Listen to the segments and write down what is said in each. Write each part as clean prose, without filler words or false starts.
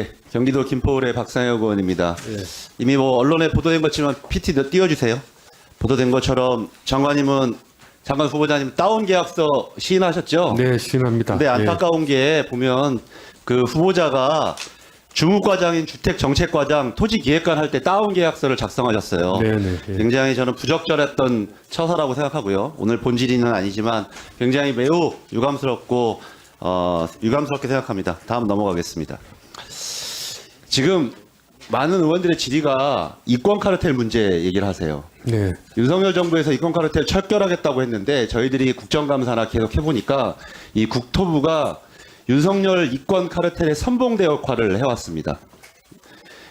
예, 경기도 김포울의 박상혁 의원입니다. 예. 이미 뭐 언론에 보도된 것지만 PT 띄워주세요. 보도된 것처럼 장관 후보자님 다운 계약서 시인하셨죠? 네, 시인합니다. 근데 안타까운 게 보면 그 후보자가 주무과장인 주택정책과장 토지기획관 할 때 다운 계약서를 작성하셨어요. 네, 네. 예. 굉장히 저는 부적절했던 처사라고 생각하고요. 오늘 본질이는 아니지만 굉장히 매우 유감스럽게 생각합니다. 다음 넘어가겠습니다. 지금 많은 의원들의 질의가 이권 카르텔 문제 얘기를 하세요. 네. 윤석열 정부에서 이권 카르텔 철결하겠다고 했는데 저희들이 국정감사나 계속 해보니까 이 국토부가 윤석열 이권 카르텔의 선봉대 역할을 해왔습니다.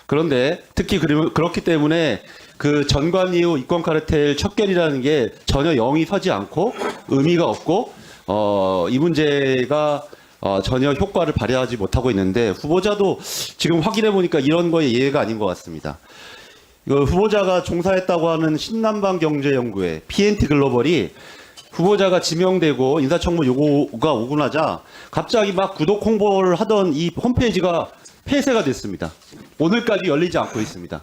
그런데 특히 그렇기 때문에 그 전관 이후 이권 카르텔 척결이라는 게 전혀 영이 서지 않고 의미가 없고 이 문제가 전혀 효과를 발휘하지 못하고 있는데 후보자도 지금 확인해 보니까 이런 거에 예외가 아닌 것 같습니다. 후보자가 종사했다고 하는 신남방경제연구회 PNT 글로벌이 후보자가 지명되고 인사청문 요구가 오고 나자 갑자기 막 구독 홍보를 하던 이 홈페이지가 폐쇄가 됐습니다. 오늘까지 열리지 않고 있습니다.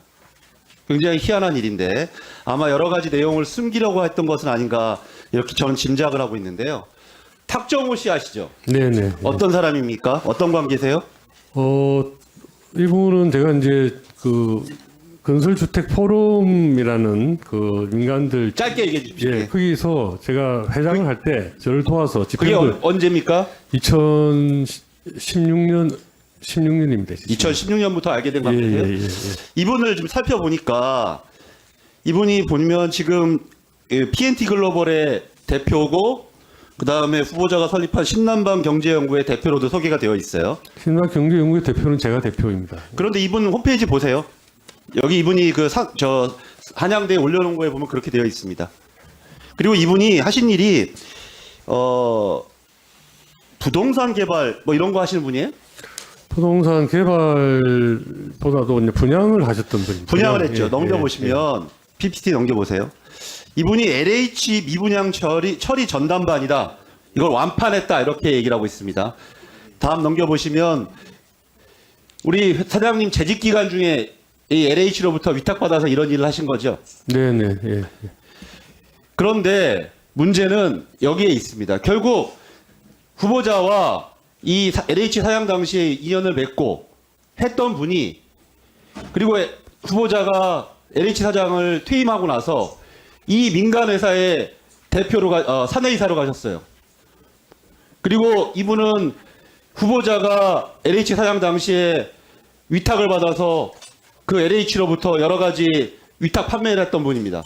굉장히 희한한 일인데 아마 여러 가지 내용을 숨기려고 했던 것은 아닌가 이렇게 저는 짐작을 하고 있는데요. 탁정호 씨 아시죠? 네네. 어떤 사람입니까? 어떤 관계세요? 이분은 제가 이제 그 건설주택 포럼이라는 그 민간들 짧게 얘기해 주십시오. 예, 거기서 제가 회장을 할 때 저를 도와서 그게 집행을 언제입니까? 2016년입니다. 2016년부터 알게 된 예, 관계세요? 예, 예, 예. 이분을 좀 살펴보니까 이분이 보면 지금 PNT 글로벌의 대표고 그 다음에 후보자가 설립한 신남방 경제연구회 대표로도 소개가 되어 있어요. 신남 경제연구회 대표는 제가 대표입니다. 그런데 이분 홈페이지 보세요. 여기 이분이 한양대에 올려놓은 거에 보면 그렇게 되어 있습니다. 그리고 이분이 하신 일이 부동산 개발 뭐 이런 거 하시는 분이에요? 부동산 개발보다도 이제 분양을 하셨던 분입니다. 분양을 했죠. 예, 넘겨보시면 PPT 넘겨보세요. 이분이 LH 미분양 처리 전담반이다. 이걸 완판했다 이렇게 얘기를 하고 있습니다. 다음 넘겨보시면 우리 사장님 재직 기간 중에 이 LH로부터 위탁받아서 이런 일을 하신 거죠. 네네. 예. 그런데 문제는 여기에 있습니다. 결국 후보자와 이 LH 사장 당시에 인연을 맺고 했던 분이 그리고 후보자가 LH 사장을 퇴임하고 나서 이 민간 회사의 대표로 사내이사로 가셨어요. 그리고 이분은 후보자가 LH 사장 당시에 위탁을 받아서 그 LH로부터 여러 가지 위탁 판매를 했던 분입니다.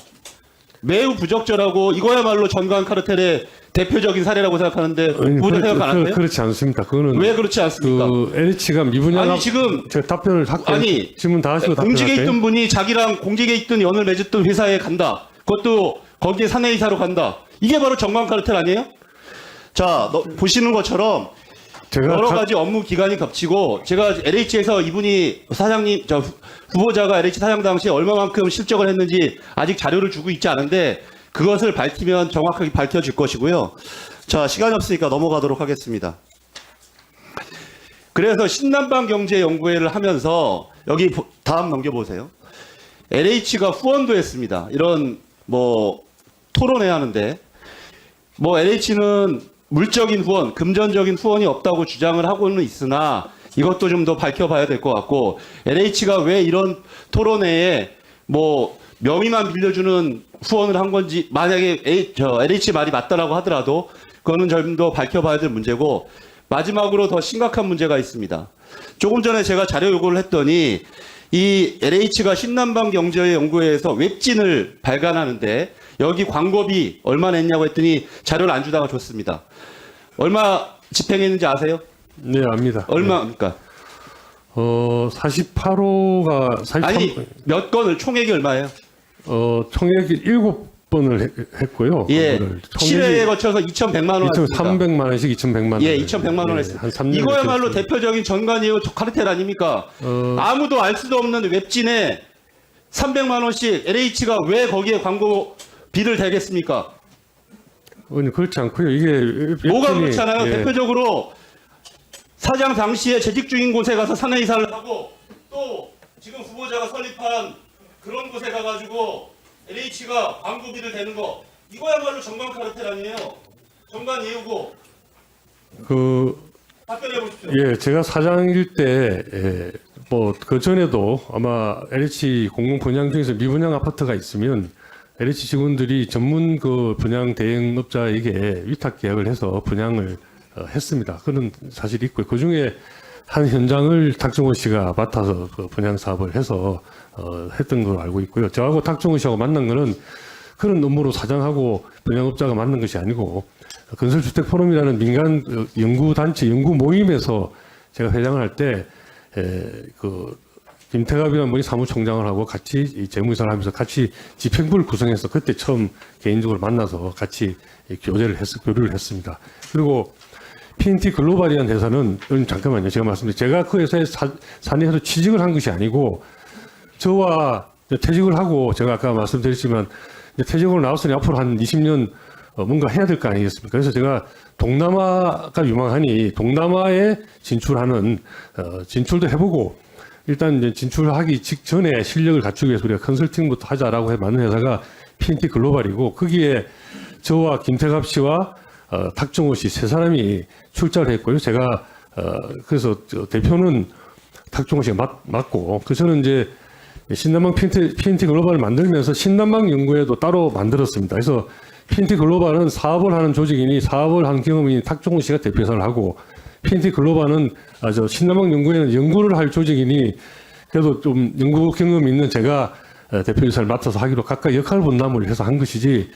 매우 부적절하고 이거야말로 전관 카르텔의 대표적인 사례라고 생각하는데 후보자 생각 안 하세요? 그렇지 않습니다. 그거는 왜 그렇지 않습니까? 그 LH가 미분양 아니 지금 제가 답변을 할게요. 아니 질문 다 하시고 공직에 답변할게요. 있던 분이 자기랑 공직에 있던 연을 맺었던 회사에 간다. 그것도 거기에 사내이사로 간다. 이게 바로 전관 카르텔 아니에요? 자, 보시는 것처럼 여러 가지 업무 기간이 겹치고 제가 LH에서 이분이 후보자가 LH 사장 당시에 얼마만큼 실적을 했는지 아직 자료를 주고 있지 않은데 그것을 밝히면 정확하게 밝혀질 것이고요. 자, 시간이 없으니까 넘어가도록 하겠습니다. 그래서 신남방 경제연구회를 하면서 여기 다음 넘겨보세요. LH가 후원도 했습니다. 이런 토론회 하는데 LH는 물적인 후원, 금전적인 후원이 없다고 주장을 하고는 있으나 이것도 좀 더 밝혀봐야 될 것 같고 LH가 왜 이런 토론회에 명의만 빌려주는 후원을 한 건지 만약에 LH 말이 맞다라고 하더라도 그거는 좀 더 밝혀봐야 될 문제고 마지막으로 더 심각한 문제가 있습니다. 조금 전에 제가 자료 요구를 했더니 이 LH가 신남방 경제연구회에서 웹진을 발간하는데 여기 광고비 얼마 냈냐고 했더니 자료를 안 주다가 줬습니다. 얼마 집행했는지 아세요? 네, 압니다. 얼마입니까? 48호가 아니 몇 건을 총액이 얼마예요? 총액이 7번을 했고요. 예. 7회에 거쳐서 2,100만 원 했습니다. 2,300만 원씩 2,100만 원. 예, 2,100만 원 했어요. 이거야말로 대표적인 전관이에요. 카르텔 아닙니까? 아무도 알 수도 없는 웹진에 300만 원씩 LH가 왜 거기에 광고비를 대겠습니까? 그렇지 않고요. 이게 뭐가 그렇잖아요. 예. 대표적으로 사장 당시에 재직 중인 곳에 가서 사내이사를 하고 또 지금 후보자가 설립한 그런 곳에 가가지고 LH가 광고비를 대는 거 이거야말로 정관 카르텔 아니에요? 정관 예우고 답변해 보십시오. 예, 제가 사장일 때, 뭐, 그 전에도 아마 LH 공공 분양 중에서 미분양 아파트가 있으면 LH 직원들이 전문 그 분양 대행업자에게 위탁 계약을 해서 분양을 했습니다. 그런 사실이 있고요. 그 중에 한 현장을 탁종원 씨가 맡아서 그 분양 사업을 해서 했던 걸로 알고 있고요. 저하고 탁종원 씨하고 만난 거는 그런 업무로 사장하고 분양업자가 만난 것이 아니고 건설주택포럼이라는 민간 연구단체, 연구 모임에서 제가 회장을 할 때, 김태갑이라는 분이 사무총장을 하고 같이 이 재무이사를 하면서 같이 집행부를 구성해서 그때 처음 개인적으로 만나서 같이 교류를 했습니다. 그리고 P&T 글로벌이라는 회사는, 잠깐만요. 제가 말씀드린, 제가 그 회사에 사내에서 취직을 한 것이 아니고, 저와 퇴직을 하고, 제가 아까 말씀드렸지만, 퇴직으로 나왔으니 앞으로 한 20년 뭔가 해야 될 거 아니겠습니까? 그래서 제가 동남아가 유망하니 동남아에 진출하는 진출도 해보고 일단 이제 진출하기 직전에 실력을 갖추기 위해서 우리가 컨설팅부터 하자라고 해 만든 회사가 P&T 글로벌이고 거기에 저와 김태갑 씨와 탁정호 씨 세 사람이 출자를 했고요. 제가 그래서 대표는 탁정호 씨가 맡고 그 저는 이제 신남방 P&T 글로벌을 만들면서 신남방 연구회도 따로 만들었습니다. 그래서 P&T 글로벌은 사업을 하는 조직이니 사업을 하는 경험이 탁종훈 씨가 대표이사를 하고 P&T 글로벌은 신남방 연구회는 연구를 할 조직이니 그래도 좀 연구 경험이 있는 제가 대표이사를 맡아서 하기로 각각 역할 분담을 해서 한 것이지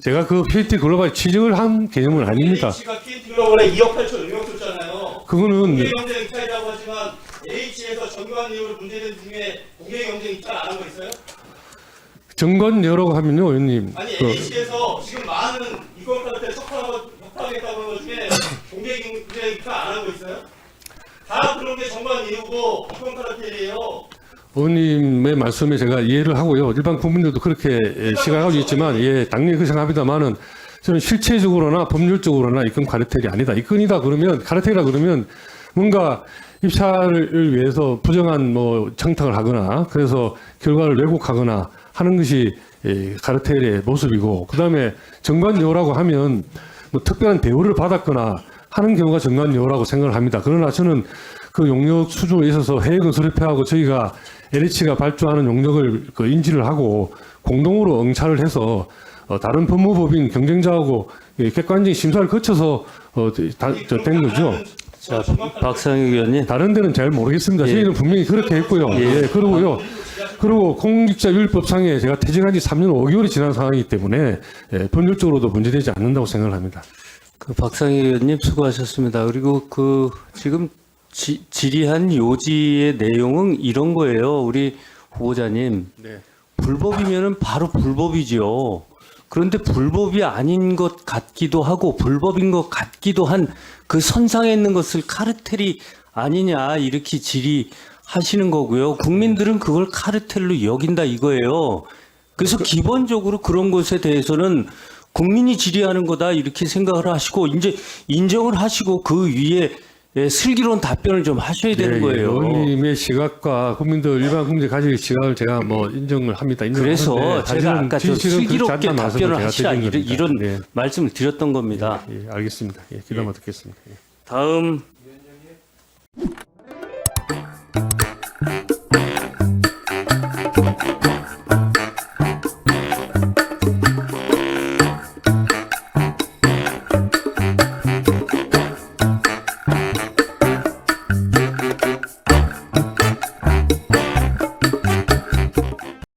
제가 그 P&T 글로벌 취직을 한 개념은 아닙니다. H가 P&T 글로벌에 2억 8천 응용 줬잖아요. 그거는 공개경쟁 이탈이라고 하지만 H에서 전관 이후로 문제된 중에 공개경쟁 이탈 안 한 거 있어요? 정관여라고 하면요, 의원님. 아니 LH에서 지금 많은 이권 카르텔 협파하겠다고 하는 것 중에 공개경쟁 이탈 안 한 거 있어요? 다 그런 게 정관 이후고 이권 카르텔이에요. 의원님의 말씀에 제가 이해를 하고요. 일반 국민들도 그렇게 시각하고 있지만, 예, 당연히 그 생각합니다만은 저는 실체적으로나 법률적으로나 이건 카르텔이 아니다. 이건이다 그러면, 카르텔이다 그러면 뭔가 입찰을 위해서 부정한 뭐 청탁을 하거나 그래서 결과를 왜곡하거나 하는 것이 카르텔의 모습이고, 그 다음에 정관여우라고 하면 뭐 특별한 대우를 받았거나 하는 경우가 정관여우라고 생각을 합니다. 그러나 저는 그 용역 수주에 있어서 해외건설협회하고 저희가 LH가 발주하는 용역을 인지를 하고 공동으로 응찰을 해서 다른 법무법인 경쟁자하고 객관적인 심사를 거쳐서 된 거죠. 자, 박상익 의원님. 다른 데는 잘 모르겠습니다. 예. 저희는 분명히 그렇게 했고요. 예, 그러고요. 그리고 공직자윤리법상에 제가 퇴직한 지 3년 5개월이 지난 상황이기 때문에 법률적으로도 문제되지 않는다고 생각을 합니다. 그 박상익 의원님 수고하셨습니다. 그리고 그 지금 질의한 요지의 내용은 이런 거예요. 우리 후보자님. 네. 불법이면은 바로 불법이죠. 그런데 불법이 아닌 것 같기도 하고 불법인 것 같기도 한 그 선상에 있는 것을 카르텔이 아니냐 이렇게 질의하시는 거고요. 국민들은 그걸 카르텔로 여긴다 이거예요. 그래서 기본적으로 그런 것에 대해서는 국민이 질의하는 거다 이렇게 생각을 하시고 이제 인정을 하시고 그 위에 슬기로운 답변을 좀 하셔야 되는 거예요. 의원님의 시각과 국민들 일반 국민들 가질 시각을 제가 뭐 인정을 합니다. 그래서 제가 아까 좀 슬기롭게 그렇지 답변을 않다 하시라 말씀을 제가 이런 드린 겁니다. 말씀을 드렸던 겁니다. 예, 알겠습니다. 예, 귀담아 듣겠습니다. 예. 다음